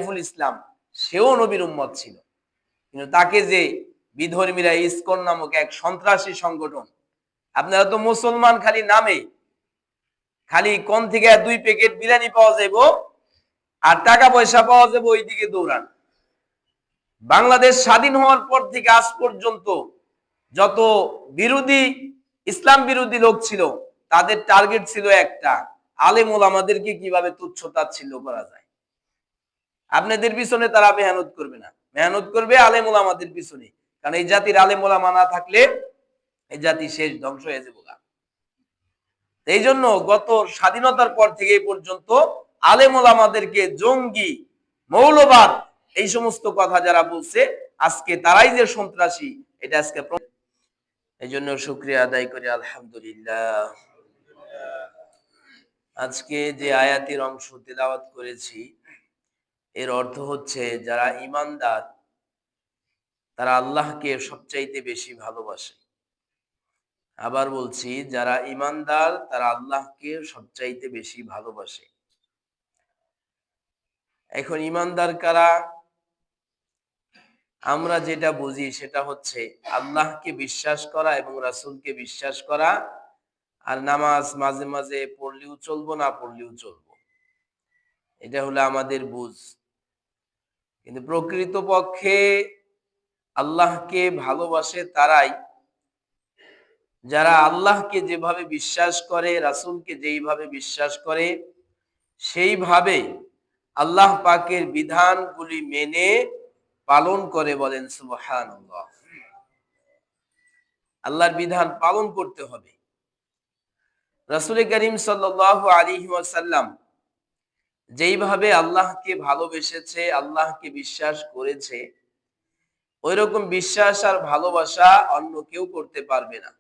সাইফুল ইসলাম, সেও নবীর উম্মত ছিল, কিন্তু তাকে যে বিধর্মীরা ইসকন নামক এক সন্ত্রাসী সংগঠন, আপনারা তো মুসলমান খালি নামে, খালি কোন থেকে 2 প্যাকেট বিরিয়ানি পাওয়া যাবে আর টাকা পয়সা পাওয়া যাবে, ওইদিকে দৌড়ান। বাংলাদেশ স্বাধীন হওয়ার পর থেকে আজ পর্যন্ত যত বিরোধী, ইসলাম বিরোধী লোক ছিল, তাদের টার্গেট ছিল একটা, আলেম ওলামাদেরকে কিভাবে তুচ্ছ তাচ্ছিল্য করা যায়। আপনাদের পিছনে তারা মেহনত করবে না, মেহনত করবে আলেম ওলামাদের পিছনে, কারণ এই জাতির আলেম ওলামা না থাকলে এই জাতি শেষ, ধ্বংস হয়ে যাবে। এই জন্য গত স্বাধীনতার পর থেকে এই পর্যন্ত আলেম ওলামাদেরকে জঙ্গি, মৌলবাদ, এই সমস্ত কথা যারা বলছে, আজকে তারাই যে সন্ত্রাসী, এটা আজকে। এই জন্য শুকরিয়া আদায় করি, আলহামদুলিল্লাহ। আজকে যে আয়াতের অংশ তেলাওয়াত করেছি, এর অর্থ হচ্ছে যারা ঈমানদার তারা আল্লাহকে সবচাইতে বেশি ভালোবাসে। আবার বলছি, যারা ঈমানদার তারা আল্লাহকে সবচাইতে বেশি ভালোবাসে। এখন ঈমানদার কারা? আমরা যেটা বুঝি সেটা হচ্ছে আল্লাহকে বিশ্বাস করা এবং রাসূলকে বিশ্বাস করা, আর নামাজ মাঝে মাঝে পড়লেও চলবো, না পড়লেও চলবো, এটা হলো আমাদের বুঝ। কিন্তু প্রকৃতপক্ষে আল্লাহকে ভালোবাসে তারাই যারা আল্লাহকে যেভাবে বিশ্বাস করে, রাসূলকে যেইভাবে বিশ্বাস করে, সেইভাবে আল্লাহ পাকের বিধানগুলি মেনে পালন করে। বলেন সুবহানাল্লাহ। আল্লাহর বিধান পালন করতে হবে। রাসূল করিম সাল্লাল্লাহু আলাইহি ওয়াসাল্লাম যেইভাবে আল্লাহকে ভালোবেসেছে, আল্লাহকে বিশ্বাস করেছে, ওইরকম বিশ্বাস আর ভালোবাসা অন্য কেউ করতে পারবে না।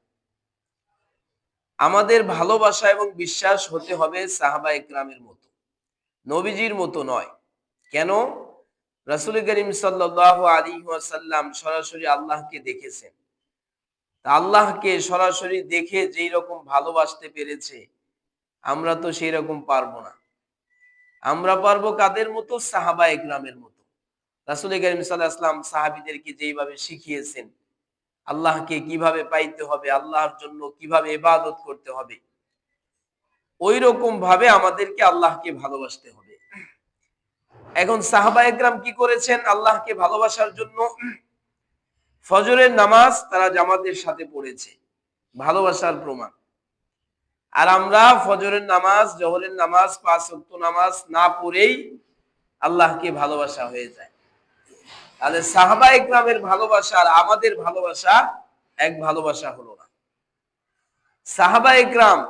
আমাদের ভালোবাসা এবং বিশ্বাস হতে হবে সাহাবায়ে কেরামের মতো, নবীজির মতো নয়। কেন? রাসূল করিম সাল্লাল্লাহু আলাইহি ওয়াসাল্লাম সরাসরি আল্লাহকে দেখেছেন। আল্লাহকে সরাসরি দেখে যেই রকম ভালোবাসতে পেরেছে, আমরা তো সেই রকম পারবো না। আমরা পারবো কাদের মতো? সাহাবায়ে কেরামের মতো। রাসূল করিম সাল্লাল্লাহু আলাইহি ওয়াসাল্লাম সাহাবীদেরকে যেইভাবে শিখিয়েছেন, আল্লাহকে কিভাবে পাইতে হবে, আল্লাহর জন্য কিভাবে ইবাদত করতে হবে, ওই রকম ভাবে আমাদেরকে আল্লাহকে ভালোবাসতে হবে। এখন সাহাবায়ে কেরাম কি করেছেন আল্লাহকে ভালোবাসার জন্য? ফজরের নামাজ তারা জামাতের সাথে পড়েছে, ভালোবাসার প্রমাণ। আর আমরা ফজরের নামাজ, জোহরের নামাজ, 5 ওয়াক্ত নামাজ না পড়েই আল্লাহকে ভালোবাসা হয়ে যায়। তাহলে সাহাবায়ে কেরামের ভালোবাসা আর আমাদের ভালোবাসা এক ভালোবাসা হলো না। সাহাবায়ে কেরাম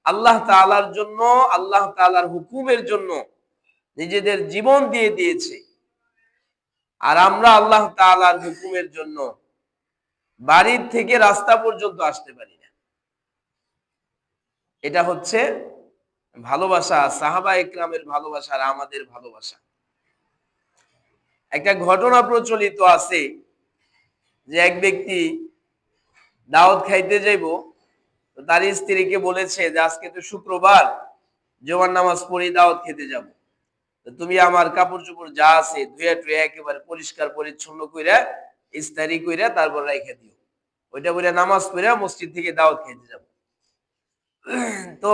আল্লাহ তাআলার জন্য, আল্লাহ তাআলার হুকুমের জন্য নিজেদের জীবন দিয়ে দিয়েছে, আর আমরা আল্লাহ তাআলার হুকুমের জন্য বাড়ির থেকে রাস্তা পর্যন্ত আসতে পারি না। এটা হচ্ছে ভালোবাসা, সাহাবায়ে কেরামের ভালোবাসা আর আমাদের ভালোবাসা। একটা ঘটনা প্রচলিত আছে যে এক ব্যক্তি দাওয়াত খাইতে যাইব, তো তার স্ত্রীকে বলেছে যে আজকে তো শুক্রবার, জুমার নামাজ পড়ে দাওয়াত খেতে যাব, তুমি আমার কাপড় চোপড় যা আছে ধুয়ে টুয়ে একেবারে পরিষ্কার পরিচ্ছন্ন কইরা ইস্তারি কইরা তারপর রাইখা দিও, ওইটা বলে নামাজ পড়ে মসজিদ থেকে দাওয়াত খেতে যাব। তো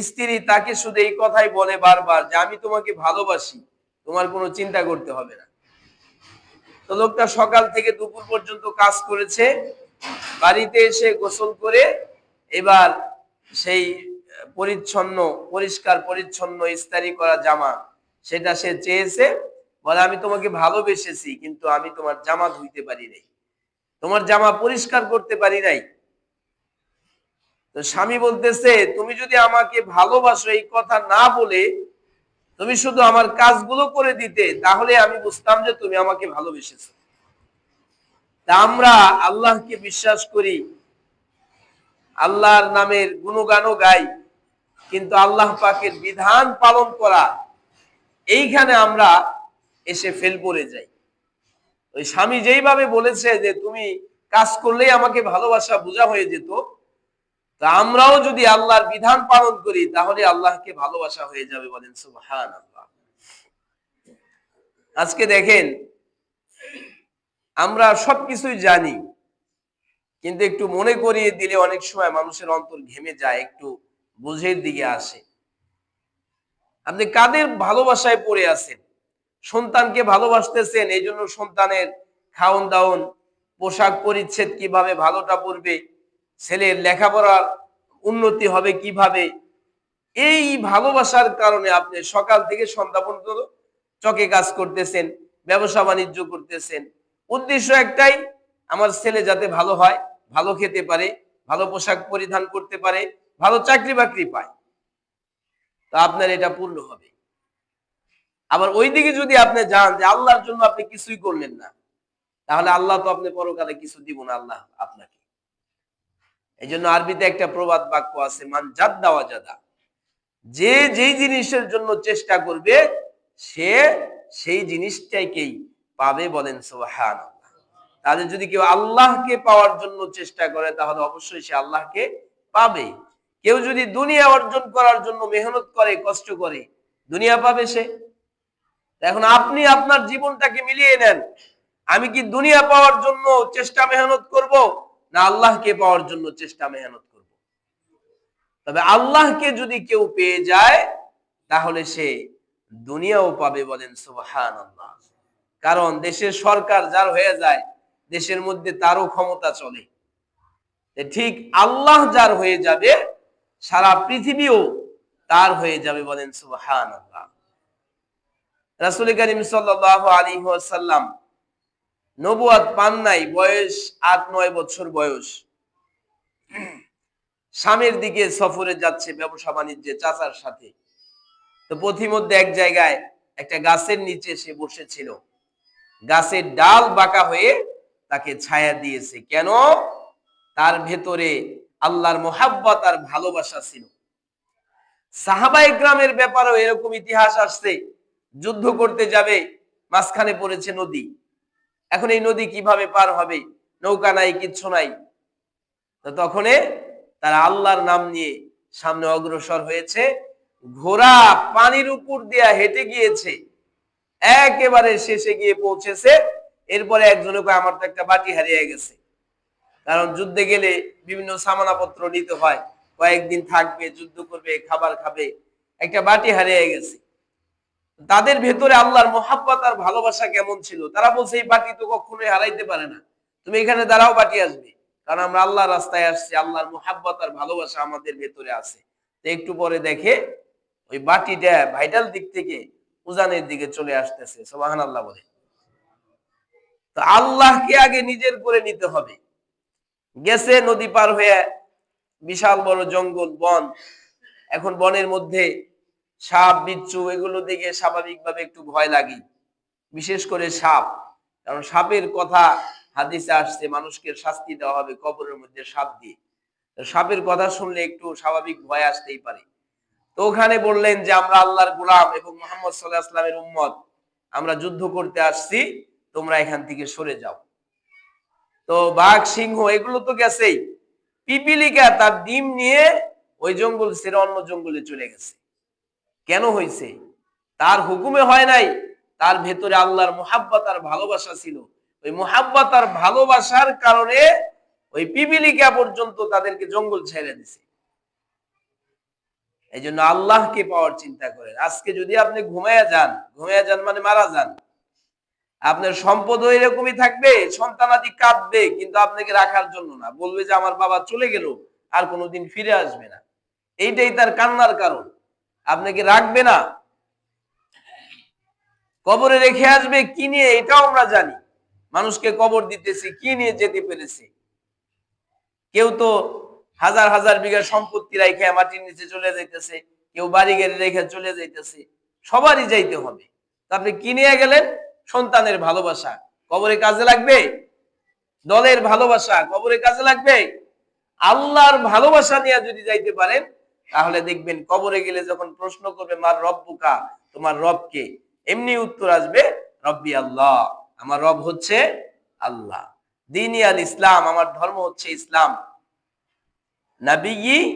স্ত্রী তাকে শুধু এই কথাই বলে বারবার যে আমি তোমাকে ভালোবাসি, তোমার কোনো চিন্তা করতে হবে না। তো লোকটা সকাল থেকে দুপুর পর্যন্ত কাজ করেছে, বাড়িতে এসে গোসল করে এবার সেই পরিচ্ছন্ন, পরিষ্কার পরিচ্ছন্ন ইস্তারি করা জামা, সেটা সে চেয়েছে, বলে আমি তোমাকে ভালোবেসেছি, কিন্তু আমি তোমার জামা ধুইতে পারি নাই, তোমার জামা পরিষ্কার করতে পারি নাই। তো স্বামী বলতেছে, তুমি যদি আমাকে ভালোবাসো এই কথা না বলে তুমি শুধু আমার কাজগুলো করে দিতে, তাহলে আমি বুঝতাম যে তুমি আমাকে ভালোবেসেছো। তা আমরা আল্লাহকে বিশ্বাস করি, আল্লাহর নামের গুণগানও গাই, কিন্তু আল্লাহ পাকের বিধান পালন করা, এইখানে আমরা এসে ফেল পড়ে যাই। ওই স্বামী যেইভাবে বলেছে যে তুমি কাজ করলেই আমাকে ভালোবাসা বোঝা হয়ে যেত, তা আমরাও যদি আল্লাহর বিধান পালন করি তাহলে আল্লাহকে ভালোবাসা হয়ে যাবে। বলেন সুবহানাল্লাহ। আজকে দেখেন আমরা সবকিছুই জানি, কিন্তু একটু মনে করিয়ে দিলে অনেক সময় মানুষের অন্তর ঘেমে যায়, একটু বুঝের দিকে আসে। আপনি কাদের ভালোবাসায় পড়ে আছেন? সন্তানকে ভালোবাসতেছেন, এই জন্য সন্তানের খাওন দাওন, পোশাক পরিচ্ছেদ কিভাবে ভালোটা পড়বে, ছেলের লেখাপড়ার উন্নতি হবে কিভাবে, এই ভালোবাসার কারণে আপনি সকাল থেকে সন্ধ্যা পর্যন্ত চকে কাজ করতেছেন, ব্যবসা বাণিজ্য করতেছেন। উদ্দেশ্য একটাই, আমার ছেলে যাতে ভালো হয়, ভালো খেতে পারে, ভালো পোশাক পরিধান করতে পারে, ভালো চাকরি বাকরি পায়, তা আপনার এটা পূর্ণ হবে। আবার ওইদিকে যদি আপনি যান যে আল্লাহর জন্য আপনি কিছুই করলেন না, তাহলে আল্লাহ তো আপনি পরকালে কিছু দিব না আল্লাহ আপনাকে। এই জন্য আরবিতে একটা প্রবাদ বাক্য আছে, মান জাদ্দা ওয়াজাদা, যে যেই জিনিসের জন্য চেষ্টা করবে সে সেই জিনিসটাকেই পাবে, বলেন সুবহানাল্লাহ। তাহলে যদি কেউ আল্লাহকে পাওয়ার জন্য চেষ্টা করে তাহলে অবশ্যই সে আল্লাহকে পাবে। কেউ যদি দুনিয়া অর্জন করার জন্য মেহনত করে, কষ্ট করে, দুনিয়া পাবে সে। এখন আপনি আপনার জীবনটাকে মিলিয়ে নেন, আমি কি দুনিয়া পাওয়ার জন্য চেষ্টা মেহনত করব, না আল্লাহকে পাওয়ার জন্য চেষ্টা মেহনত করব? তবে আল্লাহকে যদি কেউ পেয়ে যায় তাহলে সে দুনিয়াও পাবে, বলেন সুবহানাল্লাহ। কারণ দেশের সরকার যার হয়ে যায়, দেশের মধ্যে তারও ক্ষমতা চলে। ঠিক আল্লাহ যার হয়ে যাবে, সারা পৃথিবীও তার হয়ে যাবে, বলেন সুবহানাল্লাহ। রাসূল করিম সাল্লাল্লাহু আলাইহি ওয়াসাল্লাম নবুয়ত পান নাই, বয়স ৮-৯ বছর বয়স। শামের দিকে সফরে যাচ্ছে ব্যবসা বাণিজ্যে চাচার সাথে। তো পথিমধ্যে এক জায়গায় একটা গাছের নিচে সে বসেছিল। গাছের ডাল বাঁকা হয়ে তাকে ছায়া দিয়েছে। কেন? তার ভেতরে আল্লাহর মোহাব্বত আর ভালোবাসা ছিল। সাহাবায়ে কেরামের ব্যাপারেও এরকম ইতিহাস আসছে। যুদ্ধ করতে যাবে, মাঝখানে পড়েছে নদী। এখন এই নদী কিভাবে পার হবে? নৌকা নাই, কিচ্ছু নাই। তো তখনে তারা আল্লাহর নাম নিয়ে সামনে অগ্রসর হয়েছে। ঘোড়া পানির উপর দিয়া হেঁটে গিয়েছে, একেবারে শেষে গিয়ে পৌঁছেছে। এরপরে একজনে কয় আমার তো একটা বাটি হারিয়ে গেছে। কারণ যুদ্ধে গেলে বিভিন্ন সামানাপত্র নিতে হয়, কয়েকদিন থাকবে, যুদ্ধ করবে, খাবার খাবে, একটা বাটি হারিয়ে গেছে। তাদের ভেতরে আল্লাহর মোহাব্বত আর ভালোবাসা কেমন ছিল, তারা বলছে এই বাটি তো কখনোই হারাইতে পারে না, তুমি এখানে দাঁড়াও, বাটি আসবে। কারণ আমরা আল্লাহর রাস্তায় আসছি, আল্লাহর মোহাব্বত আর ভালোবাসা আমাদের ভেতরে আছে। তো একটু পরে দেখে ওই বাটিটা ভাইটাল দিক থেকে উজানের দিকে চলে আসতেছে। সুবহানাল্লাহ বলে। তো আল্লাহকে আগে নিজের করে নিতে হবে। গেছে নদী পার হয়ে, বিশাল বড় জঙ্গল, বন। এখন বনের মধ্যে সাপ বিচ্ছু এগুলো দেখে স্বাভাবিকভাবে একটু ভয় লাগে, বিশেষ করে সাপ। কারণ সাপের কথা হাদিসে আসছে, মানুষকে শাস্তি দেওয়া হবে কবরের মধ্যে সাপ দিয়ে। তো সাপের কথা শুনলে একটু স্বাভাবিক ভয় আসতেই পারে। তো ওখানে বললেন যে আমরা আল্লাহর গোলাম এবং মুহাম্মদ সাল্লাল্লাহু আলাইহি ওয়াসাল্লামের উম্মত, আমরা যুদ্ধ করতে আসছি, তোমরা এখান থেকে সরে যাও। তো বাঘ সিংহ এগুলো তো গেছেই, পিপিলিকা তার ডিম নিয়ে ওই জঙ্গল ছেড়ে অন্য জঙ্গলে চলে গেছে। কেন হয়েছে? তার হুকুমে হয় নাই, তার ভেতরে আল্লাহর মোহাব্বত আর ভালোবাসা ছিল। ওই মোহাব্বত আর ভালোবাসার কারণে ওই পিপিলিকা পর্যন্ত তাদেরকে জঙ্গল ছেড়ে দিছে। এই জন্য আল্লাহকে পাওয়ার চিন্তা করেন। আজকে যদি আপনি ঘুমায়া যান মানে মারা যান, আপনার সম্পদ এরকমই থাকবে, সন্তানাদি কাঁদবে, কিন্তু আপনাকে রাখার জন্য না, বলবে যে আমার বাবা চলে গেল, আর কোনোদিন ফিরে আসবে না। এইটাই তার কান্নার কারণ। আপনাকে রাখবে না, কবরে রেখে আসবে কি নিয়ে, এটাও আমরা জানি। মানুষকে কবর দিতেছে কি নিয়ে যেতে পেরেছে। কেউ তো হাজার হাজার বিঘা সম্পত্তি রেখে মাটির নিচে চলে যাইতেছে, কেউ বাড়ি গাড়ি রেখে চলে যাইতেছে। সবারই যাইতে হবে। আপনি কি নিয়ে গেলেন? সন্তানের ভালোবাসা কবরে কাজে লাগবে? দলের ভালোবাসা কবরে কাজে লাগবে? আল্লাহর ভালোবাসা নিয়ে যদি যাইতে পারেন, তাহলে দেখবেন কবরে গেলে যখন প্রশ্ন করবে মার রব্বুকা, তোমার রব কে, এমনি উত্তর আসবে রব্বি আল্লাহ, আমার রব হচ্ছে আল্লাহ। দ্বীনি আল ইসলাম, আমার ধর্ম হচ্ছে ইসলাম। নবী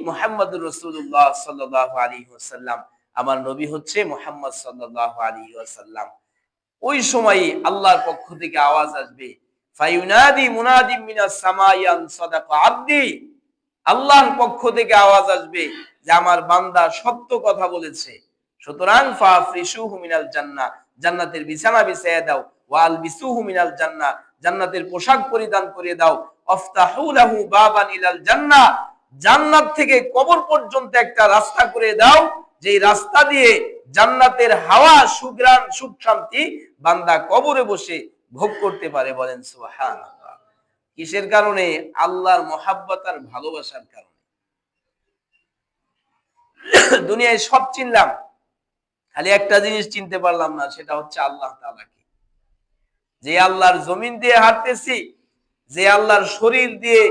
মুহাম্মদুর রাসূলুল্লাহ সাল্লাল্লাহু আলাইহি ওয়াসাল্লাম, আমার নবী হচ্ছে মুহাম্মদ সাল্লাল্লাহু আলাইহি ওয়াসাল্লাম। ওই সময় আল্লাহর পক্ষ থেকে আওয়াজ আসবে, ফায়ুনাদি মুনাদিম মিনাস সামাই আন সাদাকা আবদি, আল্লাহর পক্ষ থেকে আওয়াজ আসবে যে আমার বান্দা সত্য কথা বলেছে, সুতরাং ফাফরিশুহু মিনাল জান্নাহ, জান্নাতের বিছানা বিছায়া দাও, ওয়াল বিসুহু মিনাল জান্নাহ, জান্নাতের পোশাক পরিধান করে দাও, আফতাহু লাহু বাবান ইলাল জান্নাহ, জান্নাত থেকে কবর পর্যন্ত একটা রাস্তা করে দাও, যেই রাস্তা দিয়ে জান্নাতের হাওয়া, সুঘ্রাণ, সুখ শান্তি বান্দা কবরে বসে ভোগ করতে পারে। বলেন সুবহানাল্লাহ। কিসের কারণে? আল্লাহর মহাব্বত আর ভালোবাসার কারণে। দুনিয়ায় সব চিনলাম, খালি একটা জিনিস চিনতে পারলাম না, সেটা হচ্ছে আল্লাহ তাআলাকে। যে আল্লাহর জমিন দিয়ে হাঁটতেছি, যে আল্লাহর শরীর দিয়ে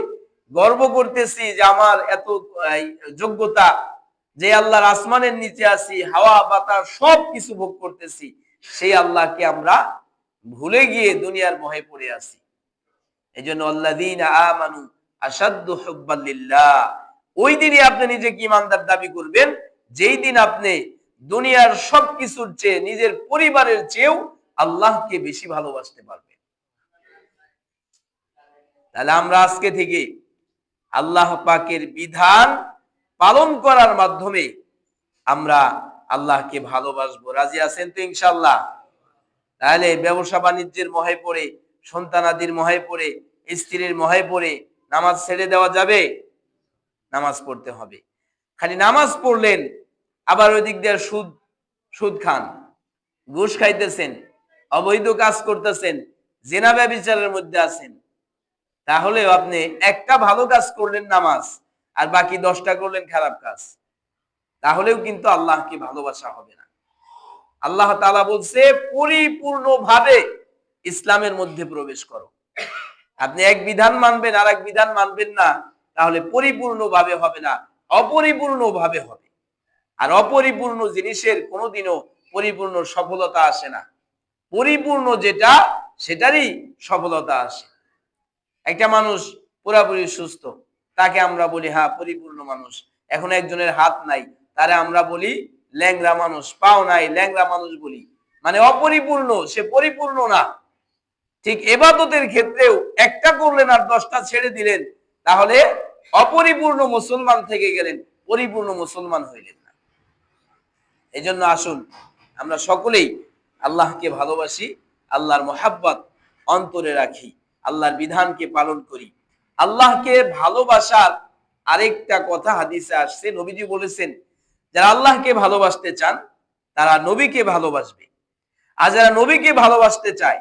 গর্ব করতেছি যে আমার এত যোগ্যতা, যে আল্লাহর আসমানের নিচে আছি, হাওয়া বাতাস সব কিছু ভোগ করতেছি, সেই আল্লাহকে আমরা ভুলে গিয়ে দুনিয়ার মোহে পড়ে আছি। এই জন্য আল্লাযীনা আমানু আশাদ্দু হুব্বান লিল্লাহ, ওই দিনই আপনি নিজেকে ঈমানদার দাবি করবেন যেই দিন আপনি দুনিয়ার সবকিছুর চেয়ে, নিজের পরিবারের চেয়েও আল্লাহকে বেশি ভালোবাসতে পারবেন। তাহলে আমরা আজকে থেকে আল্লাহ পাকের বিধান পালন করার মাধ্যমে আমরা আল্লাহকে ভালোবাসবো। রাজি আছেন তো ইনশাআল্লাহ? তাহলে ব্যবসা বাণিজ্যের মোহে পড়ে, সন্তানাদির মোহে পড়ে, স্ত্রীর মোহে পড়ে নামাজ ছেড়ে দেওয়া যাবে? নামাজ পড়তে হবে। খালি নামাজ পড়লেন, আবার ওই দিক দিয়ে সুদ খান, ঘুষ খাইতেছেন, অবৈধ কাজ করতেছেন, জিনা ব্যভিচারের মধ্যে আছেন, তাহলেও আপনি একটা ভালো কাজ করলেন নামাজ, আর বাকি 10টা করলেন খারাপ কাজ, তাহলেও কিন্তু আল্লাহকে ভালোবাসা হবে না। আল্লাহ তাআলা বলছে পরিপূর্ণভাবে ইসলামের মধ্যে প্রবেশ করো। আপনি এক বিধান মানবেন আর এক বিধান মানবেন না, তাহলে পরিপূর্ণভাবে হবে না, অপরিপূর্ণভাবে হবে। আর অপরিপূর্ণ জিনিসের কোনোদিনও পরিপূর্ণ সফলতা আসে না। পরিপূর্ণ যেটা, সেটারই সফলতা আসে। একটা মানুষ পুরাপুরি সুস্থ, তাকে আমরা বলি হ্যাঁ পরিপূর্ণ মানুষ। এখন একজনের হাত নাই, তারে আমরা বলি ল্যাংড়া মানুষ, পাও নাই ল্যাংড়া মানুষ বলি, মানে অপরিপূর্ণ, সে পরিপূর্ণ না। ঠিক ইবাদতের ক্ষেত্রেও একটা করলেন আর 10টা ছেড়ে দিলেন, তাহলে অপরিপূর্ণ মুসলমান থেকে গেলেন, পরিপূর্ণ মুসলমান হইলেন না। এই জন্য আসুন আমরা সকলেই আল্লাহকে ভালোবাসি, আল্লাহর মহাব্বত অন্তরে রাখি, আল্লাহর বিধানকে পালন করি। আল্লাহকে ভালোবাসার আরেকটা কথা হাদিসে আসছে, নবীজি বলেছেন যারা আল্লাহকে ভালোবাসতে চান তারা নবীকে ভালোবাসবে, আর যারা নবীকে ভালোবাসতে চায়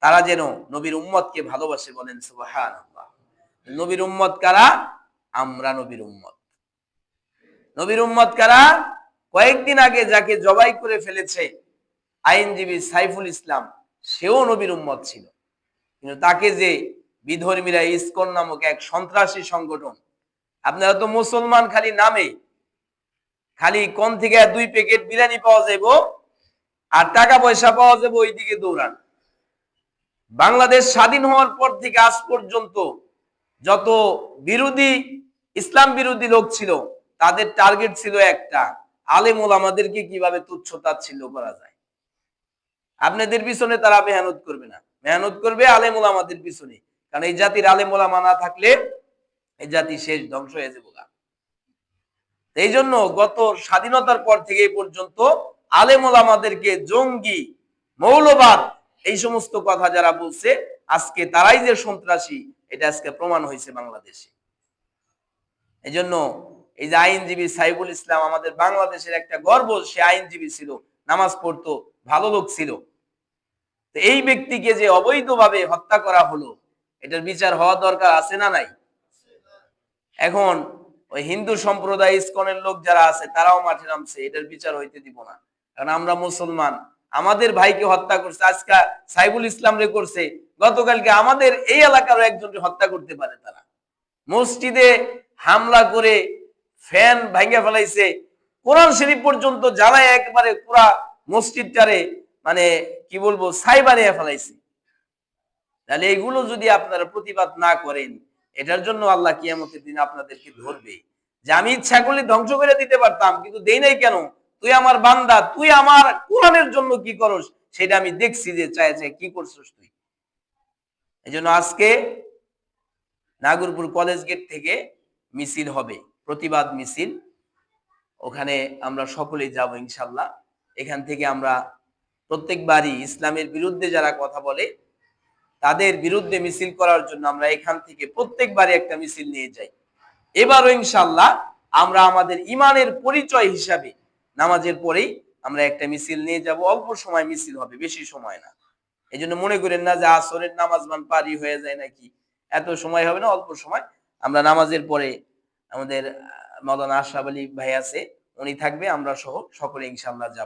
তারা যেন নবীর উম্মতকে ভালোবাসে। বলেন সুবহানাল্লাহ। নবীর উম্মত কারা? আমরা নবীর উম্মত। নবীর উম্মত কারা? কয়েকদিন আগে যাকে জবাই করে ফেলেছে আইনজীবী সাইফুল ইসলাম, সেও নবীর উম্মত ছিল, কিন্তু তাকে যে বিধর্মীরা ইসকন নামক এক সন্ত্রাসী সংগঠন, আপনারা তো মুসলমান খালি নামে, খালি কোন থেকে 2 প্যাকেট বিরিয়ানি পাওয়া যাবে আর টাকা পয়সা পাওয়া যাবে, ওইদিকে দৌড়ান। বাংলাদেশ স্বাধীন হওয়ার পর থেকে আজ পর্যন্ত যত বিরোধী, ইসলাম বিরোধী লোক ছিল, তাদের টার্গেট ছিল একটা, আলেম ওলামাদেরকে কিভাবে তুচ্ছ তাচ্ছিল্য করা যায়। আপনাদের পিছনে তারা মেহনত করবে না, মেহনত করবে আলেম ওলামাদের পিছনে, কারণ এই জাতির আলেম ওলামা না থাকলে এই জাতি শেষ, ধ্বংস হয়ে যাবে। এই জন্য গত স্বাধীনতার পর থেকে এই পর্যন্ত আলেম ওলামাদেরকে জঙ্গি, মৌলবাদ, এই সমস্ত কথা যারা বলছে, আজকে তারাই যে সন্ত্রাসী, এটা আজকে প্রমাণ হয়েছে বাংলাদেশে। এই জন্য এই যে আইনজীবী সাইফুল ইসলাম আমাদের বাংলাদেশের একটা গর্ব, সে আইনজীবী ছিল, নামাজ পড়তো, ভালো লোক ছিল। তো এই ব্যক্তিকে যে অবৈধভাবে হত্যা করা হলো, এটার বিচার হওয়া দরকার আছে না নাই? এখন ওই হিন্দু সম্প্রদায়, ইসকনের লোক যারা আছে, তারাও মাঠে নামছে, এটার বিচার হইতে দিব না, কারণ আমরা মুসলমান। আমাদের ভাইকে হত্যা করছে, আজকে সাইফুল ইসলাম রে করছে, গতকালকে আমাদের এই এলাকার একজনকে হত্যা করতে পারে। তারা মসজিদে হামলা করে ফ্যান ভাঙে ফেলাইছে, কোরআন শরীফ পর্যন্ত জ্বালায় একবারে পুরা মসজিদটারে মানে কি বলবো ছাই বানিয়ে ফেলাইছে। তাহলে এগুলো যদি আপনারা প্রতিবাদ না করেন, এটার জন্য আল্লাহ কিয়ামতের দিন আপনাদেরকে ধরবে যে আমি ইচ্ছা করলে ধ্বংস করে দিতে পারতাম, কিন্তু দেই নাই কেন? তুই আমার বান্দা, তুই আমার কোরআনের জন্য কি করস সেটা আমি দেখছি যে চায় কি করছিস তুই। এই জন্য আজকে নাগরপুর কলেজ গেট থেকে মিছিল হবে, প্রতিবাদ মিছিল। ওখানে আমরা সকলেই যাব ইনশাল্লাহ। এখান থেকে আমরা প্রত্যেকবারই ইসলামের বিরুদ্ধে যারা কথা বলে তাদের বিরুদ্ধে মিছিল করার জন্য আমরা এখান থেকে প্রত্যেকবারই একটা মিছিল নিয়ে যাই। এবারও ইনশাল্লাহ আমরা আমাদের ইমানের পরিচয় হিসাবে নামাজের পরেই আমরা একটা মিছিল নিয়ে যাব। অল্প সময় মিছিল হবে, বেশি সময় না। এই জন্য মনে করেন না যে আসরের নামাজ পারি হয়ে যায় নাকি, এত সময় হবে না, অল্প সময়। আমরা নামাজের পরে আমাদের মাওলানা আশরাফ আলী ভাই আছে, উনি থাকবে, আমরা সহ সকলে ইনশাল্লাহ যাব।